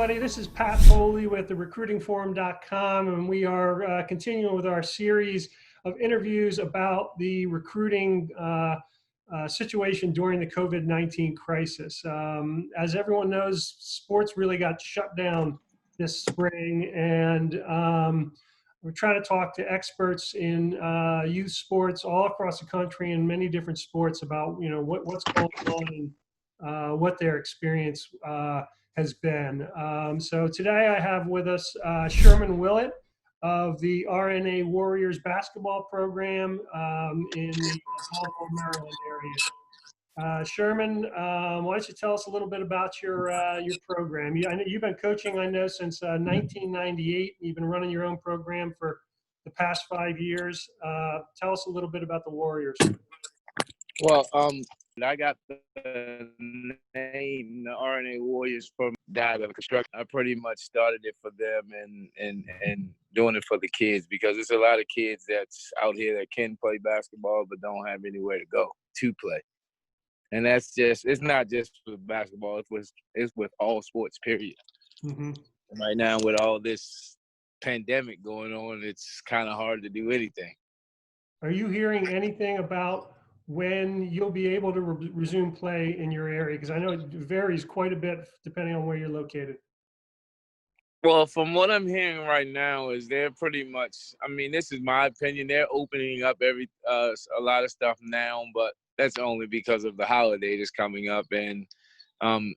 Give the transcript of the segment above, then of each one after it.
everybody. This is Pat Foley with the recruitingforum.com, and we are continuing with our series of interviews about the recruiting situation during the COVID-19 crisis. As everyone knows, sports really got shut down this spring, and we're trying to talk to experts in youth sports all across the country and many different sports about what's going on and what their experience has been. So today I have with us Sherman Willett of the RNA Warriors basketball program in the Baltimore, Maryland area. Sherman, why don't you tell us a little bit about your program? I know you've been coaching, I know, since 1998. You've been running your own program for the past 5 years. Tell us a little bit about the Warriors. Well, I got the name, the RNA Warriors, from Dad of Construction. I pretty much started it for them and doing it for the kids, because there's a lot of kids that's out here that can play basketball but don't have anywhere to go to play. And that's just, it's not just with basketball, it's with all sports, period. Mm-hmm. Right now, with all this pandemic going on, it's kind of hard to do anything. Are you hearing anything about when you'll be able to resume play in your area? Because I know it varies quite a bit depending on where you're located. Well, from what I'm hearing right now is they're pretty much, I mean, this is my opinion, they're opening up a lot of stuff now, but that's only because of the holiday that's coming up. And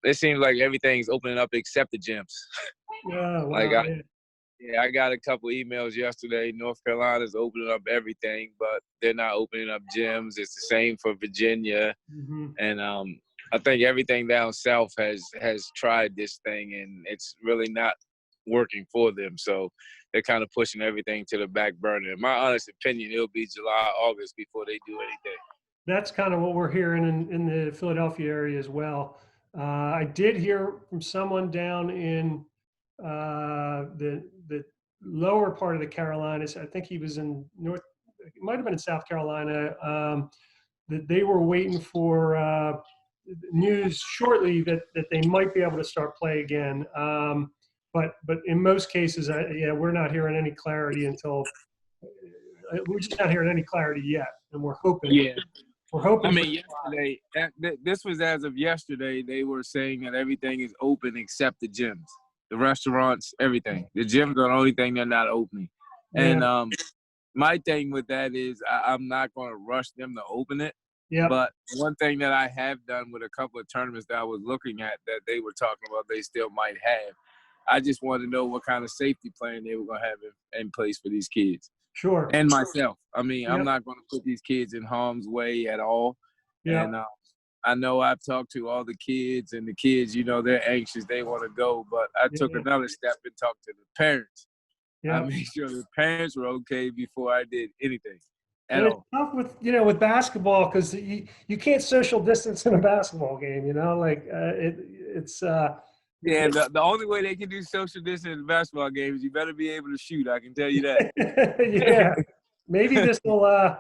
it seems like everything's opening up except the gyms. Oh, wow. I got a couple emails yesterday. North Carolina's opening up everything, but they're not opening up gyms. It's the same for Virginia. Mm-hmm. And I think everything down south has tried this thing, and it's really not working for them. So they're kind of pushing everything to the back burner. In my honest opinion, it'll be July, August before they do anything. That's kind of what we're hearing in the Philadelphia area as well. I did hear from someone down in the lower part of the Carolinas. I think he was in it might have been in South Carolina, that they were waiting for news shortly that they might be able to start play again. But in most cases, we're not hearing any clarity we're just not hearing any clarity yet, and we're hoping. Yeah. We're hoping. I mean, yesterday, this was as of yesterday, they were saying that everything is open except the gyms, the restaurants, everything. The gyms are the only thing they're not opening. Yeah. And my thing with that is I'm not going to rush them to open it. Yeah. But one thing that I have done with a couple of tournaments that I was looking at that they were talking about they still might have, I just wanted to know what kind of safety plan they were going to have in place for these kids. Sure. And myself. I mean, Yep. I'm not going to put these kids in harm's way at all. Yeah. And I know I've talked to all the kids, and the kids, they're anxious. They want to go. But I took another step and talked to the parents. Yeah. I made sure the parents were okay before I did anything at It's all. tough with basketball, because you can't social distance in a basketball game. It's Yeah, the only way they can do social distance in a basketball game is you better be able to shoot. I can tell you that. Yeah. Maybe this will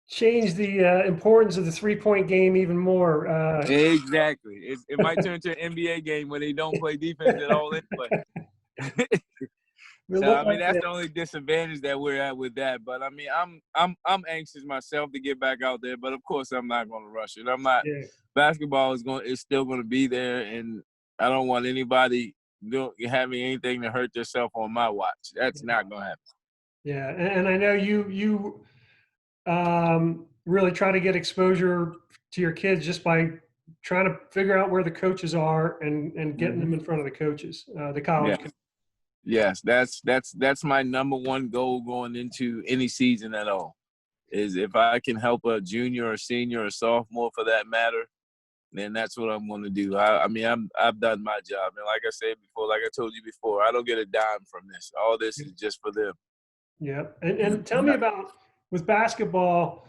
change the importance of the 3-point game even more. Exactly. It might turn to an NBA game where they don't play defense at all anyway. So I mean, that's the only disadvantage that we're at with that. But I mean, I'm anxious myself to get back out there. But of course, I'm not going to rush it. I'm not. Yeah. Basketball is still going to be there, and I don't want anybody having anything to hurt themselves on my watch. That's not going to happen. Yeah, and I know you really try to get exposure to your kids just by trying to figure out where the coaches are and getting them in front of the coaches, the college. Yeah. Yes, that's my number one goal going into any season at all, is if I can help a junior or senior or sophomore for that matter, then that's what I'm going to do. I mean, I've done my job. And like I said before, like I told you before, I don't get a dime from this. All this is just for them. Yeah. And tell me about, with basketball,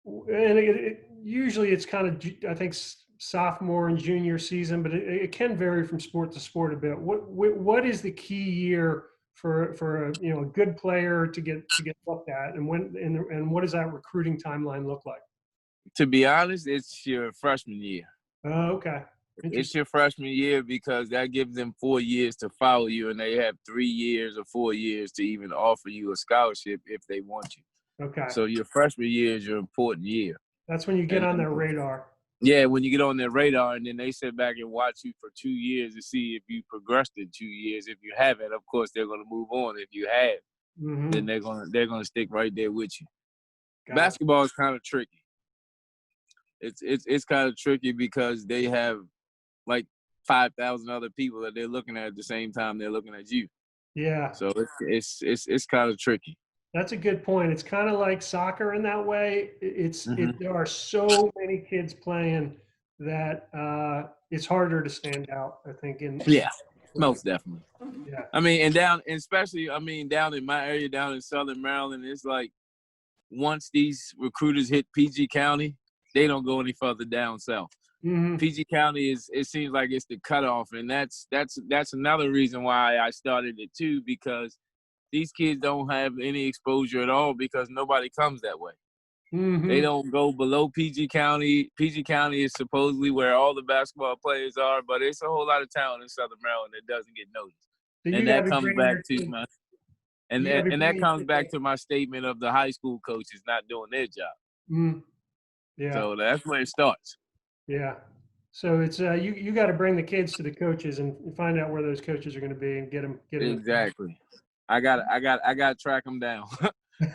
and usually it's kind of, I think, sophomore and junior season, but it can vary from sport to sport a bit. What is the key year for a good player to get looked at, and what does that recruiting timeline look like? To be honest, it's your freshman year. Oh, okay. It's your freshman year because that gives them 4 years to follow you, and they have 3 years or 4 years to even offer you a scholarship if they want you. Okay. So your freshman year is your important year. That's when you get on their radar. Yeah, when you get on their radar, and then they sit back and watch you for 2 years to see if you progressed in 2 years. If you haven't, of course, they're going to move on. If you have, then they're gonna stick right there with you. Basketball is kind of tricky. It's kind of tricky because they have like 5,000 other people that they're looking at the same time they're looking at you. Yeah. So it's kind of tricky. That's a good point. It's kind of like soccer in that way. There are so many kids playing that it's harder to stand out, I think. Most definitely. Yeah. I mean, and down in my area, down in Southern Maryland, it's like once these recruiters hit PG County, they don't go any further down south. PG County it seems like it's the cutoff, and that's another reason why I started it too, because these kids don't have any exposure at all because nobody comes that way. They don't go below PG County. PG County is supposedly where all the basketball players are, but it's a whole lot of talent in Southern Maryland that doesn't get noticed. And that comes back to my statement of the high school coaches not doing their job. Yeah. So that's where it starts. Yeah. So it's you got to bring the kids to the coaches and find out where those coaches are going to be and get them. Exactly. I got to track them down.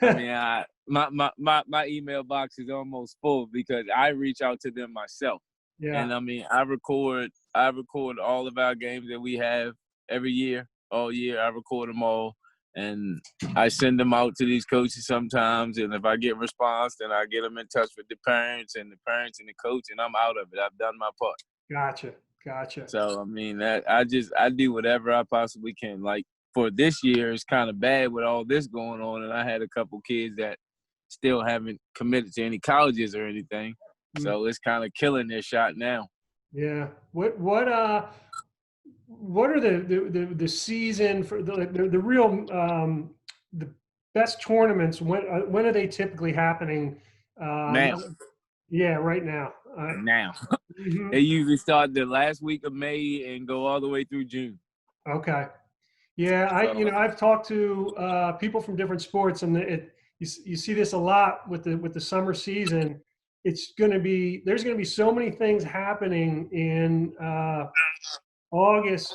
I mean, my email box is almost full because I reach out to them myself. Yeah. And I mean, I record all of our games that we have every year, all year. I record them all, and I send them out to these coaches sometimes. And if I get a response, then I get them in touch with the parents and the coach, and I'm out of it. I've done my part. Gotcha. So I mean, I do whatever I possibly can. Like for this year, it's kind of bad with all this going on, and I had a couple kids that still haven't committed to any colleges or anything. So it's kind of killing their shot now. Yeah. What are the season for the real the best tournaments? When are they typically happening? Now. Yeah, right now. Now. They usually start the last week of May and go all the way through June. Okay. Yeah, I've talked to people from different sports, and you see this a lot with the summer season. There's going to be so many things happening in August,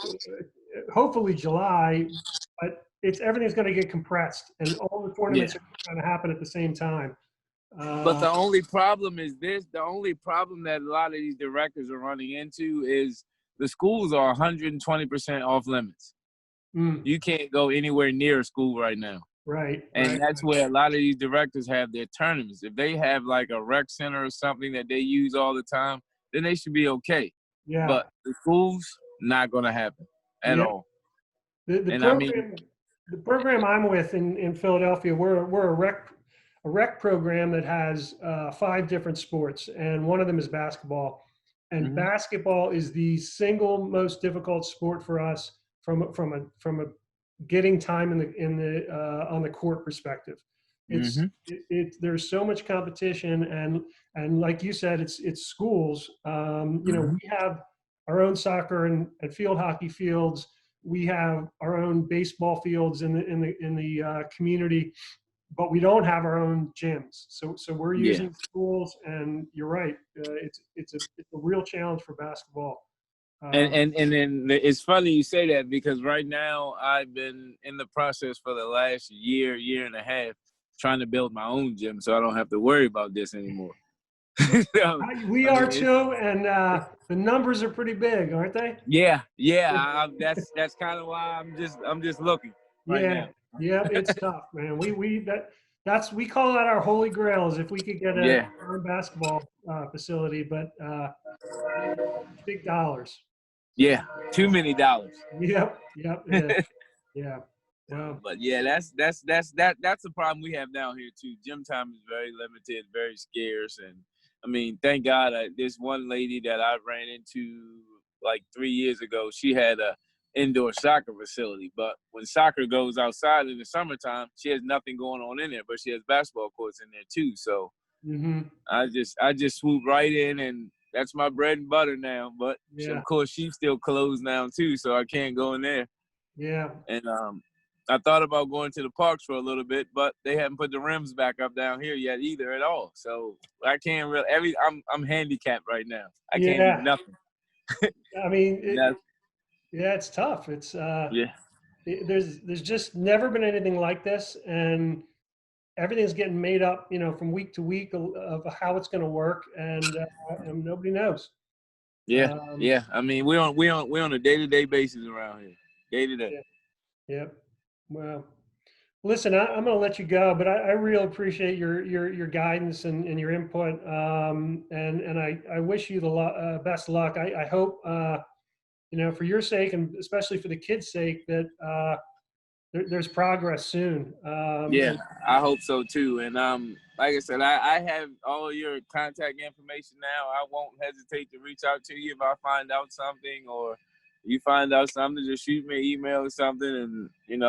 hopefully July, but everything's going to get compressed, and all the tournaments are going to happen at the same time. But the only problem is this. The only problem that a lot of these directors are running into is the schools are 120% off limits. You can't go anywhere near a school right now. Right. And that's where a lot of these directors have their tournaments. If they have like a rec center or something that they use all the time, then they should be okay. Yeah. But the schools, not going to happen at all. The program I'm with in Philadelphia, we're a rec program that has 5 different sports, and one of them is basketball. And basketball is the single most difficult sport for us from a getting time on the court perspective. There's so much competition, and like you said, it's schools. We have our own soccer and field hockey fields. We have our own baseball fields in the community, but we don't have our own gyms. So we're using schools, and you're right. It's a real challenge for basketball. And then it's funny you say that, because right now I've been in the process for the last year and a half trying to build my own gym so I don't have to worry about this anymore. We are too, and the numbers are pretty big, aren't they? Yeah. That's kind of why I'm just looking right now. Yeah, it's tough, man. We call that our holy grails if we could get our basketball facility, but big dollars. Yeah, too many dollars. Yep. Yeah. Wow. But yeah, that's the problem we have down here too. Gym time is very limited, very scarce, and I mean, thank God, this one lady that I ran into like 3 years ago, she had a indoor soccer facility, but when soccer goes outside in the summertime, she has nothing going on in there, but she has basketball courts in there too. So I just swooped right in, and that's my bread and butter now. But Yeah. of course, she's still closed now too, so I can't go in there. Yeah. And I thought about going to the parks for a little bit, but they haven't put the rims back up down here yet either at all. So I can't really. I'm handicapped right now. I can't do Yeah. nothing. I mean, That's, yeah, it's tough. yeah. There's just never been anything like this, and everything's getting made up, from week to week of how it's going to work, and nobody knows. Yeah, Um, yeah. I mean, we on a day-to-day basis around here, day-to-day. yeah, yep. Well, listen, I'm going to let you go, but I really appreciate your guidance and your input, and I wish you the best luck. I hope for your sake, and especially for the kids' sake, that there's progress soon. Yeah, And I hope so too. And like I said, I have all your contact information now. I won't hesitate to reach out to you if I find out something, or you find out something. Just shoot me an email or something. And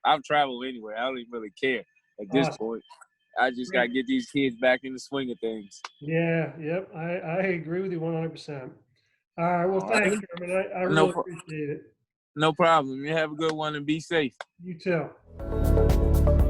I've traveled anywhere. I don't even really care at this awesome. point. I just got to Great. get these kids back in the swing of things. Yeah, yep. I agree with you 100%. All right. Well, All thanks, right. Sherman. I No, really appreciate it. no problem. You have a good one and be safe. You too.